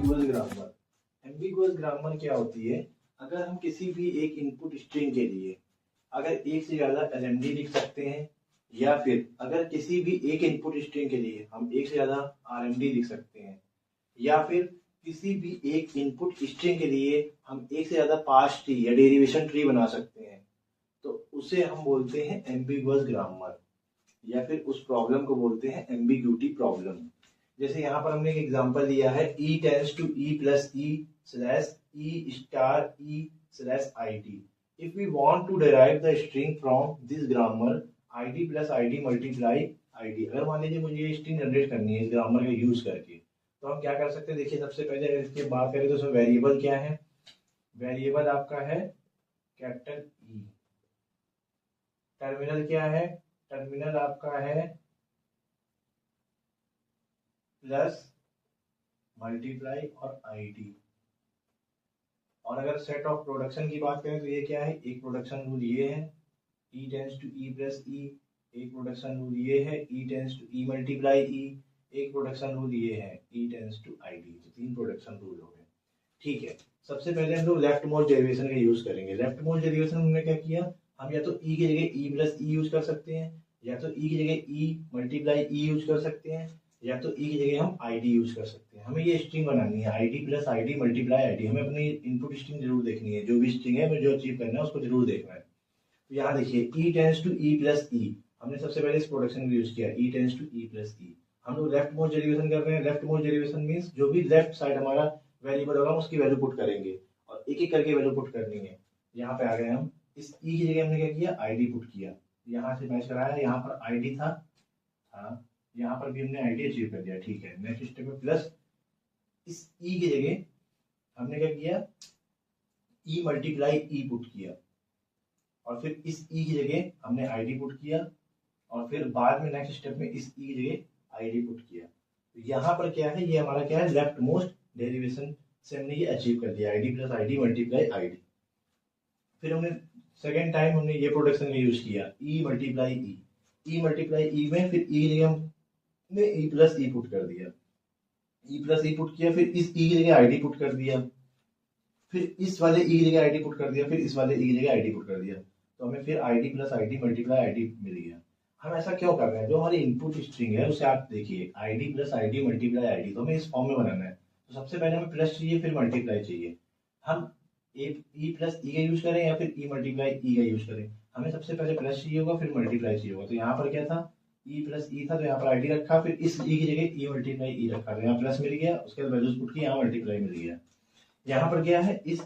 Ambiguous grammar. Ambiguous grammar क्या होती है? अगर हम किसी भी एक इनपुट स्ट्रिंग के लिए अगर एक से ज्यादा एलएमडी लिख सकते हैं, या फिर अगर किसी भी एक इनपुट स्ट्रिंग के लिए हम एक से ज्यादा आरएमडी लिख सकते हैं, या फिर किसी भी एक इनपुट स्ट्रिंग के लिए हम एक से ज्यादा पार्स ट्री या डेरिवेशन ट्री बना सकते हैं, तो उसे हम बोलते हैं एम्बिगुअस ग्रामर, या फिर उस प्रॉब्लम को बोलते हैं एम्बिग्यूटी प्रॉब्लम। जैसे यहाँ पर हमने एक एग्जांपल दिया है e tends to e plus e slash e star e slash id। If we want to derive the string from this grammar id plus id multiply id, अगर मान लीजिए मुझे ये स्ट्रिंग जनरेट करनी है इस ग्रामर का यूज करके, तो हम क्या कर सकते हैं? देखिए, सबसे पहले अगर इसकी बात करें तो उसमें वेरिएबल क्या है? वेरिएबल आपका है कैपिटल E। टर्मिनल क्या है? टर्मिनल आपका है प्लस मल्टीप्लाई और id। और अगर सेट ऑफ प्रोडक्शन की बात करें तो ये क्या है? एक प्रोडक्शन रूल ये है e tends to e plus e, एक प्रोडक्शन रूल ये है e tends to e multiply e, एक प्रोडक्शन रूल ये है e टेंड्स टू id। तो तीन प्रोडक्शन रूल हो गए। ठीक है, सबसे पहले हम लोग लेफ्ट मोस्ट डेरिवेशन का यूज करेंगे। लेफ्ट मोस्ट डेरिवेशन हमने क्या किया? हम या तो e की जगह e प्लस e यूज कर सकते हैं, या तो e की जगह e मल्टीप्लाई e यूज कर सकते हैं, या तो e की जगह हम id यूज कर सकते हैं। हमें ये स्ट्रिंग बनानी है id plus id multiply id। हमें अपनी इनपुट स्ट्रिंग जरूर देखनी है, जो भी स्ट्रिंग है हमें जो अचीव करना है उसको जरूर देखना है। तो यहाँ देखिए e tends to e plus e, हमने सबसे पहले इस प्रोडक्शन को यूज किया e tends to e plus e। हम लोग लेफ्ट मोस्ट डेरिवेशन कर रहे हैं। लेफ्ट मोस्ट डेरिवेशन मीन्स जो भी लेफ्ट साइड हमारा वेरिएबल होगा उसकी वैल्यू पुट करेंगे, और एक एक करके वैल्यू पुट करनी है। यहाँ पे आ गए हम, इस e की जगह हमने क्या किया? id पुट किया, यहाँ से मैच कराया, यहाँ पर id था, यहाँ पर भी हमने id अचीव कर दिया। ठीक है, नेक्स्ट स्टेप में प्लस इस e की जगह हमने क्या किया? e मल्टीप्लाई e पुट किया, और फिर इस e की जगह हमने id पुट किया, और फिर बाद में नेक्स्ट स्टेप में इस e की जगह id पुट किया। तो यहाँ पर क्या है? ये हमारा क्या है? लेफ्ट मोस्ट डेरिवेशन से हमने ये अचीव कर दिया id plus id multiply id। फिर हमने सेकेंड टाइम हमने ये प्रोडक्शन का यूज किया e multiply e multiply e में फिर e की जगह हमने e प्लस e पुट कर दिया, e प्लस e पुट किया, फिर इस e की जगह id पुट कर दिया, फिर इस वाले e की जगह id पुट कर दिया, फिर इस वाले e की जगह id पुट कर दिया। तो हमें फिर id plus id multiply id मिल गया। हम ऐसा क्यों कर रहे हैं? जो हमारी इनपुट स्ट्रिंग है उसे आप देखिए id plus id multiply id, तो हमें इस फॉर्म में बनाना है। तो सबसे पहले हमें प्लस चाहिए, फिर मल्टीप्लाई चाहिए। हम e प्लस e का यूज करें या फिर e मल्टीप्लाई e का यूज करें? हमें सबसे पहले प्लस चाहिए होगा, फिर मल्टीप्लाई चाहिए होगा। तो यहाँ पर क्या था? e प्लस e था, तो यहाँ पर id रखा, फिर इस e की जगह e मल्टीप्लाई e रखा, तो यहाँ प्लस मिल गया, उसके बाद वैल्यूज पुट की, यहाँ मल्टीप्लाई मिल गया। यहाँ पर क्या है? इस e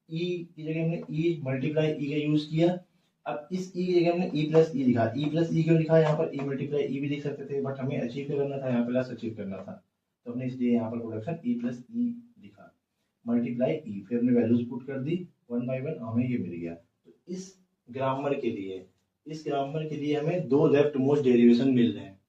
की जगह हमने e मल्टीप्लाई e का यूज किया। अब इस e की जगह हमने e प्लस e लिखा, e प्लस e क्यों लिखा? यहाँ पर e मल्टीप्लाई e भी लिख सकते थे, बट हमें अचीव करना था, यहाँ प्लस अचीव करना था, तो हमने इसलिए यहाँ पर प्रोडक्शन e प्लस e लिखा मल्टीप्लाई e, फिर हमने वैल्यूज पुट कर दी 1 बाई 1, हमें ये मिल गया। तो इस ग्रामर के लिए हमें दो लेफ्ट मोस्ट डेरिवेशन मिल रहे हैं।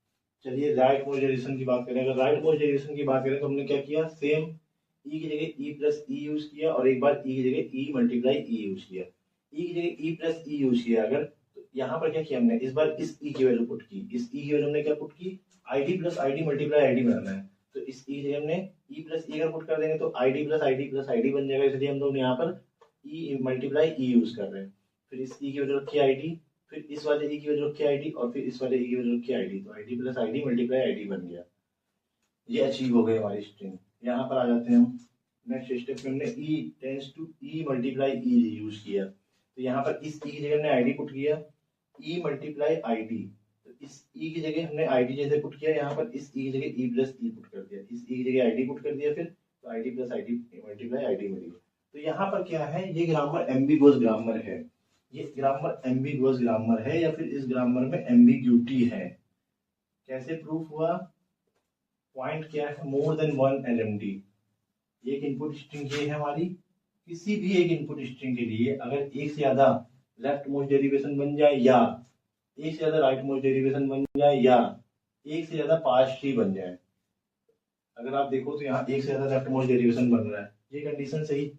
चलिए राइट मोस्ट डेरिवेशन की बात करें। अगर राइट मोस्ट डेरिवेशन की बात करें तो हमने क्या किया? सेम e की जगह e प्लस e यूज किया, और एक बार e की जगह e मल्टीप्लाई e यूज किया। e की जगह e प्लस e यूज किया, अगर तो यहाँ पर क्या किया हमने? इस बार इस e की वैल्यू पुट की, इस e की वैल्यू हमने क्या पुट की? id plus id multiply id बनाना है, तो इस e की जगह हमने e प्लस e अगर पुट कर देंगे तो id प्लस id बन जाएगा, इसलिए हम लोग यहाँ पर e मल्टीप्लाई e यूज कर रहे हैं। फिर इस e की वैल्यू रखी id, फिर इस वाले e की वैल्यू रखी id, और फिर इस वाले e की वैल्यू रखी id, तो id plus id multiply id बन गया। ये अचीव हो गई हमारी स्ट्रिंग। यहाँ पर आ जाते हैं हम नेक्स्ट स्टेप में। हमने e tends to e multiply e use किया, तो यहाँ पर इस e की जगह हमने id पुट किया e मल्टीप्लाई id, तो इस e की जगह हमने id जैसे पुट किया, यहाँ पर इस e की जगह e प्लस e पुट कर दिया, इस e की जगह id पुट कर दिया, फिर तो id plus id multiply id मिल गया। तो यहाँ पर क्या है? ये ग्रामर एम्बिगुअस ग्रामर है। ये ग्रामर एम्बिगुअस ग्रामर है, या फिर इस ग्रामर में एम्बिग्यूटी है। कैसे प्रूफ हुआ? पॉइंट क्या है? More than one LMD. एक इनपुट स्ट्रिंग ये है हमारी, किसी भी एक इनपुट स्ट्रिंग के लिए अगर एक से ज्यादा लेफ्ट मोस्ट डेरिवेशन बन जाए, या एक से ज्यादा राइट मोस्ट डेरिवेशन बन जाए, या एक से ज्यादा पार्स ट्री बन जाए। अगर आप देखो तो यहाँ एक से ज्यादा लेफ्ट मोस्ट डेरिवेशन बन रहा है, ये कंडीशन सही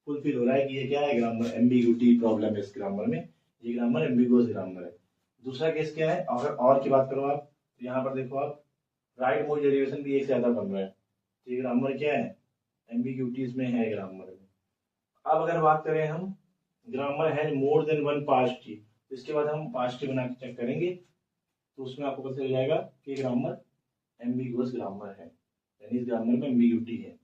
फुलफिल हो रहा है कि ये क्या है? ग्रामर एम्बिग्यूटी प्रॉब्लम है। इस ग्रामर में ये ग्रामर एम्बिगुअस ग्रामर है। दूसरा केस क्या है? अगर और की बात करो आप, तो यहाँ पर देखो आप, राइट मोस्ट डेरिवेशन भी एक से ज्यादा बन रहा है, तो ये ग्रामर क्या है? एम्बिग्यूटी इसमें है ग्रामर में। अब अगर बात करें हम ग्रामर है more than one past T, तो इसके बाद हम पास्ट टी बना के चेक करेंगे, तो उसमें आपको पता चल जाएगा कि ग्रामर एम्बिगुअस ग्रामर है, यानी इस ग्रामर में एम्बिग्यूटी है।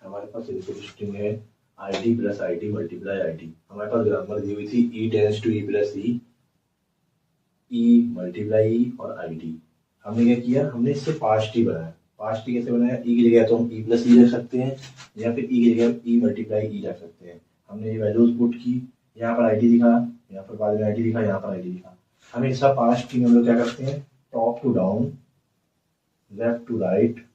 हमारे पास इनपुट स्ट्रिंग है id plus id multiply id। हमारे पास ग्रामर दी हुई थी e tends to e plus e multiply e और id। हमने क्या किया, हमने इससे पास्ट टी बनाया। पास्ट टी कैसे बनाया, e की जगह तो हम e प्लस e रख सकते हैं या फिर e की जगह e मल्टीप्लाई e रख सकते हैं। हमने ये वैल्यूज पुट की, यहाँ पर id लिखा, यहाँ पर बाद में id लिखा, यहाँ पर id लिखा। हमेशा पास्ट टी में हम लोग क्या करते हैं, top to down left to right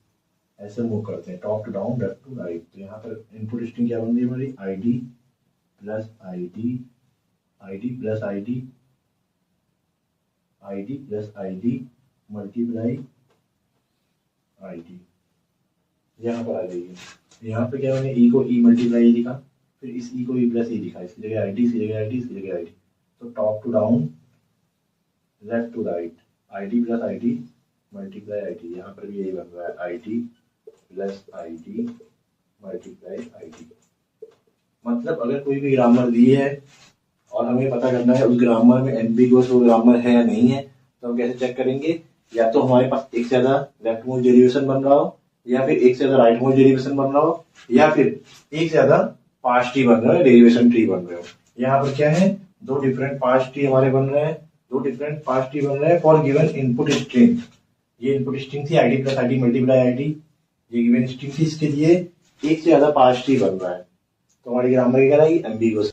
ऐसे मूव करते हैं, top to down left to right. तो यहाँ पर इनपुट स्ट्रिंग क्या बन रही है हमारी, id plus id plus id plus id multiply id, यहाँ पर आ गई है। यहाँ पे क्या मैंने e को e मल्टीप्लाई लिखा, फिर इस e को e प्लस e लिखा, इसकी जगह id, इसकी जगह id, इसकी जगह id। तो top to down left to right id plus id multiply id, यहाँ पर भी यही बन रहा है id plus id multiply id। मतलब अगर कोई भी ग्रामर दी है और हमें पता करना है उस ग्रामर में एम्बिगुअस वो ग्रामर है या नहीं है, तो हम कैसे चेक करेंगे, या तो हमारे पास एक से ज्यादा लेफ्ट मोस्ट डेरिवेशन बन रहा हो, या फिर एक से ज्यादा राइट मोस्ट डेरिवेशन बन रहा हो, या फिर एक से ज्यादा पास्ट ट्री बन रहा है, डेरिवेशन ट्री बन रहे हो। यहाँ पर क्या है, दो डिफरेंट पास्ट ट्री हमारे बन रहे हैं, दो डिफरेंट पास्ट ट्री बन रहे हैं फॉर गिवन इनपुट स्ट्रिंग। ये इनपुट स्ट्रिंग थी id plus id multiply id, ये गिवन स्ट्रिंग थी, इसके लिए एक से ज्यादा पास्ट ट्री बन रहा है, तो हमारी ग्रामर क्या रहेगी, एम्बिगुअस।